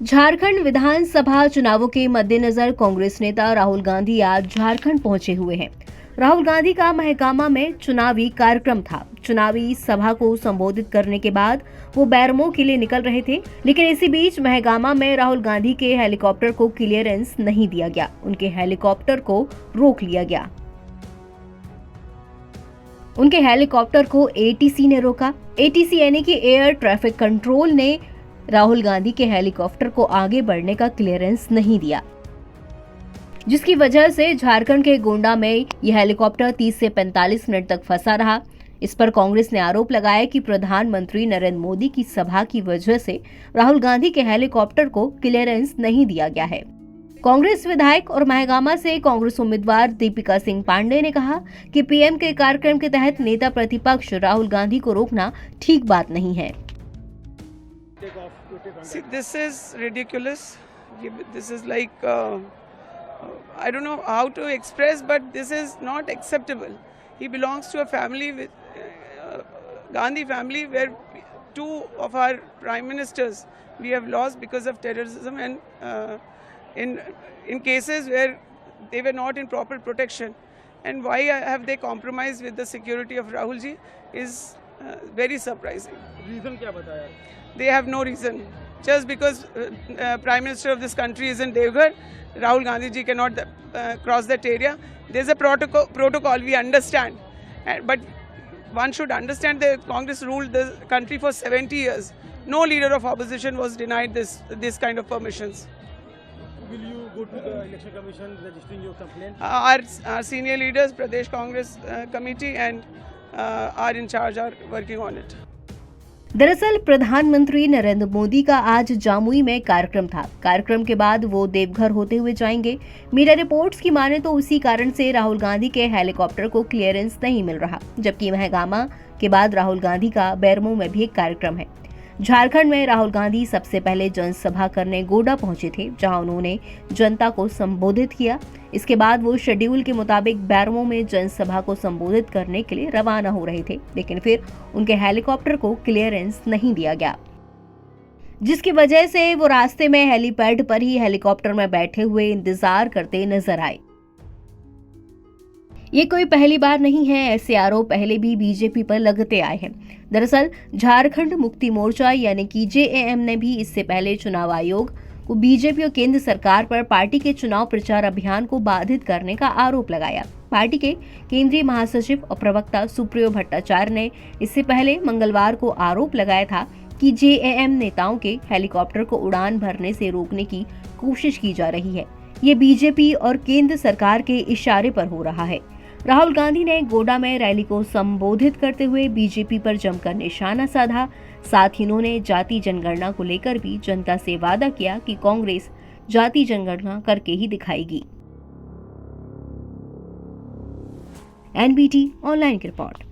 झारखंड विधानसभा चुनावों के मद्देनजर कांग्रेस नेता राहुल गांधी आज झारखंड पहुंचे हुए हैं। राहुल गांधी का महगामा में चुनावी कार्यक्रम था। चुनावी सभा को संबोधित करने के बाद वो बैरमो के लिए निकल रहे थे, लेकिन इसी बीच महगामा में राहुल गांधी के हेलीकॉप्टर को क्लियरेंस नहीं दिया गया। उनके हेलीकॉप्टर को रोक लिया गया। उनके हेलीकॉप्टर को एटीसी ने रोका। एटीसी यानी कि एयर ट्रैफिक कंट्रोल ने राहुल गांधी के हेलीकॉप्टर को आगे बढ़ने का क्लियरेंस नहीं दिया, जिसकी वजह से झारखंड के गोंडा में यह हेलीकॉप्टर 30 से 45 मिनट तक फंसा रहा। इस पर कांग्रेस ने आरोप लगाया कि प्रधानमंत्री नरेंद्र मोदी की सभा की वजह से राहुल गांधी के हेलीकॉप्टर को क्लियरेंस नहीं दिया गया है। कांग्रेस विधायक और महगामा से कांग्रेस उम्मीदवार दीपिका सिंह पांडे ने कहा कि पीएम के कार्यक्रम के तहत नेता प्रतिपक्ष राहुल गांधी को रोकना ठीक बात नहीं है। See, this is ridiculous. This is like, I don't know how to express, but this is not acceptable. He belongs to a family, Gandhi family, where two of our prime ministers we have lost because of terrorism, and in cases where they were not in proper protection. And why have they compromised with the security of Rahulji is very surprising. Reason क्या बताया? They have no reason. Just because Prime Minister of this country is in Devghar, Rahul Gandhi ji cannot cross that area. There's a protocol, we understand. But one should understand that Congress ruled the country for 70 years. No leader of opposition was denied this kind of permissions. Will you go to the Election Commission registering your complaint? Our senior leaders, Pradesh Congress Committee and are in charge, are working on it. दरअसल प्रधानमंत्री नरेंद्र मोदी का आज जामुई में कार्यक्रम था। कार्यक्रम के बाद वो देवघर होते हुए जाएंगे। मीडिया रिपोर्ट्स की माने तो उसी कारण से राहुल गांधी के हेलीकॉप्टर को क्लियरेंस नहीं मिल रहा, जबकि महगामा के बाद राहुल गांधी का बैरमो में भी एक कार्यक्रम है। झारखंड में राहुल गांधी सबसे पहले जनसभा करने गोड्डा पहुंचे थे, जहां उन्होंने जनता को संबोधित किया। इसके बाद वो शेड्यूल के मुताबिक बैरमो में जनसभा को संबोधित करने के लिए रवाना हो रहे थे, लेकिन फिर उनके हेलीकॉप्टर को क्लियरेंस नहीं दिया गया, जिसकी वजह से वो रास्ते में हेलीपैड पर ही हेलीकॉप्टर में बैठे हुए इंतजार करते नजर आए। ये कोई पहली बार नहीं है, ऐसे आरोप पहले भी बीजेपी पर लगते आए हैं। दरअसल झारखंड मुक्ति मोर्चा यानी कि जेएएम ने भी इससे पहले चुनाव आयोग को बीजेपी और केंद्र सरकार पर पार्टी के चुनाव प्रचार अभियान को बाधित करने का आरोप लगाया। पार्टी के केंद्रीय महासचिव और प्रवक्ता सुप्रियो भट्टाचार्य ने इससे पहले मंगलवार को आरोप लगाया था कि जेएएम नेताओं के हेलीकॉप्टर को उड़ान भरने से रोकने की कोशिश की जा रही है। ये बीजेपी और केंद्र सरकार के इशारे पर हो रहा है। राहुल गांधी ने गोड्डा में रैली को संबोधित करते हुए बीजेपी पर जमकर निशाना साधा। साथ ही उन्होंने जाति जनगणना को लेकर भी जनता से वादा किया कि कांग्रेस जाति जनगणना करके ही दिखाएगी। एनबीटी ऑनलाइन की रिपोर्ट।